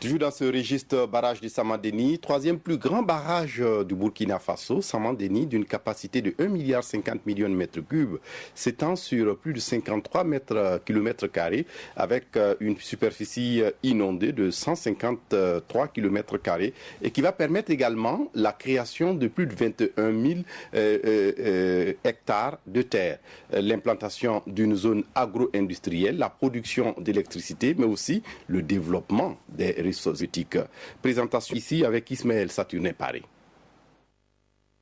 Toujours dans ce registre, barrage de Saman-Déni, troisième plus grand barrage du Burkina Faso, Saman-Déni, d'une capacité de 1,50 milliard de mètres cubes, s'étend sur plus de 53 km carrés avec une superficie inondée de 153 km carrés et qui va permettre également la création de plus de 21 000 hectares de terre, l'implantation d'une zone agro-industrielle, la production d'électricité, mais aussi le développement des ressources éthiques. Présentation ici avec Ismaël Saturné Paris.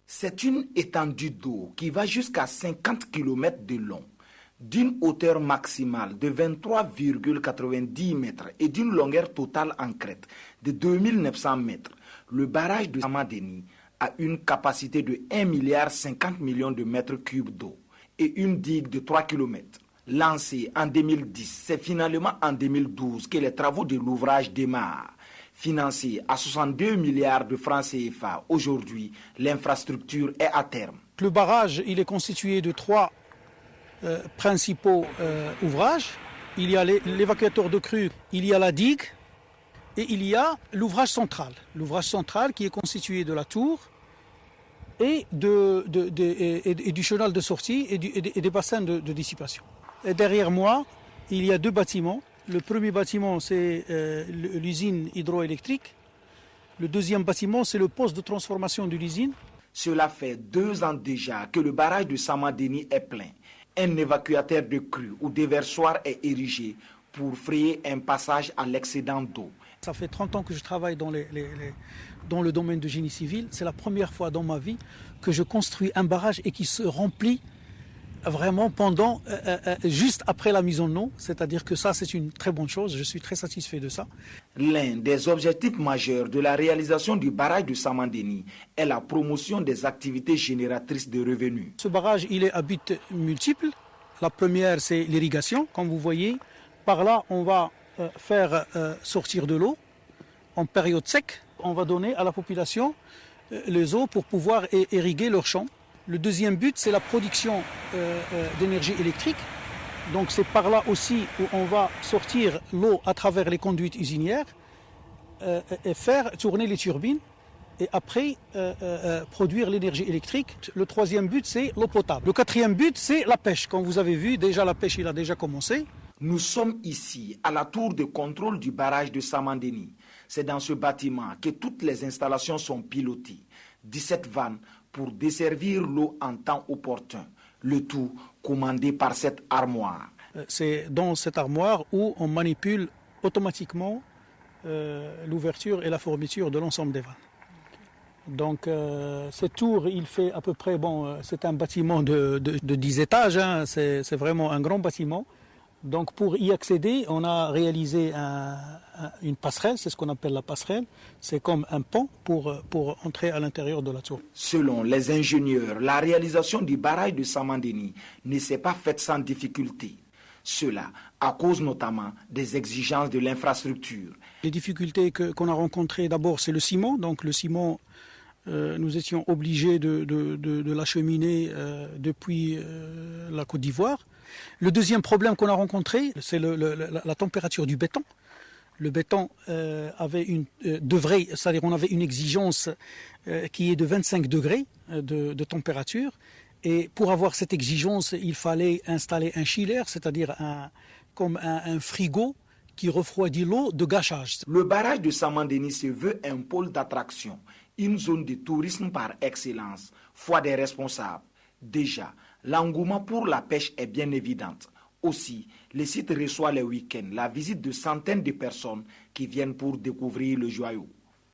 C'est une étendue d'eau qui va jusqu'à 50 km de long, d'une hauteur maximale de 23,90 mètres et d'une longueur totale en crête de 2900 mètres. Le barrage de Saman-Déni a une capacité de 1,50 milliard de mètres cubes d'eau et une digue de 3 km. Lancé en 2010, c'est finalement en 2012 que les travaux de l'ouvrage démarrent. Financé à 62 milliards de francs CFA, aujourd'hui, l'infrastructure est à terme. Le barrage, il est constitué de trois principaux ouvrages. Il y a l'évacuateur de crue, il y a la digue et il y a l'ouvrage central. L'ouvrage central qui est constitué de la tour et du chenal de sortie et des bassins de dissipation. Et derrière moi, il y a deux bâtiments. Le premier bâtiment, c'est l'usine hydroélectrique. Le deuxième bâtiment, c'est le poste de transformation de l'usine. Cela fait 2 ans déjà que le barrage de Saman-Déni est plein. Un évacuateur de crue ou déversoir est érigé pour frayer un passage à l'excédent d'eau. Ça fait 30 ans que je travaille dans le domaine du génie civil. C'est la première fois dans ma vie que je construis un barrage et qui se remplit vraiment juste après la mise en eau, c'est-à-dire que ça c'est une très bonne chose, je suis très satisfait de ça. L'un des objectifs majeurs de la réalisation du barrage de Saman-Déni est la promotion des activités génératrices de revenus. Ce barrage il est à but multiple. La première c'est l'irrigation, comme vous voyez, par là on va faire sortir de l'eau en période sec, on va donner à la population les eaux pour pouvoir irriguer leurs champs. Le deuxième but, c'est la production d'énergie électrique. Donc c'est par là aussi où on va sortir l'eau à travers les conduites usinières et faire tourner les turbines et après produire l'énergie électrique. Le troisième but, c'est l'eau potable. Le quatrième but, c'est la pêche. Comme vous avez vu, déjà la pêche, il a déjà commencé. Nous sommes ici à la tour de contrôle du barrage de Saman-Déni. C'est dans ce bâtiment que toutes les installations sont pilotées. 17 vannes pour desservir l'eau en temps opportun. Le tout commandé par cette armoire. C'est dans cette armoire où on manipule automatiquement l'ouverture et la fermeture de l'ensemble des vannes. Donc cette tour, il fait à peu près, c'est un bâtiment de 10 étages, hein, c'est vraiment un grand bâtiment. Donc pour y accéder, on a réalisé une passerelle, c'est ce qu'on appelle la passerelle. C'est comme un pont pour entrer à l'intérieur de la tour. Selon les ingénieurs, la réalisation du barrage de Saman-Déni ne s'est pas faite sans difficulté. Cela à cause notamment des exigences de l'infrastructure. Les difficultés qu'on a rencontrées, d'abord, c'est le ciment. Donc le ciment, nous étions obligés de l'acheminer depuis la Côte d'Ivoire. Le deuxième problème qu'on a rencontré, c'est la température du béton. Le béton c'est-à-dire on avait une exigence qui est de 25 degrés de température. Et pour avoir cette exigence, il fallait installer un chiller, c'est-à-dire comme un frigo qui refroidit l'eau de gâchage. Le barrage de Saman-Déni se veut un pôle d'attraction, une zone de tourisme par excellence, foi des responsables. Déjà, l'engouement pour la pêche est bien évident. Aussi, le site reçoit les week-ends la visite de centaines de personnes qui viennent pour découvrir le joyau.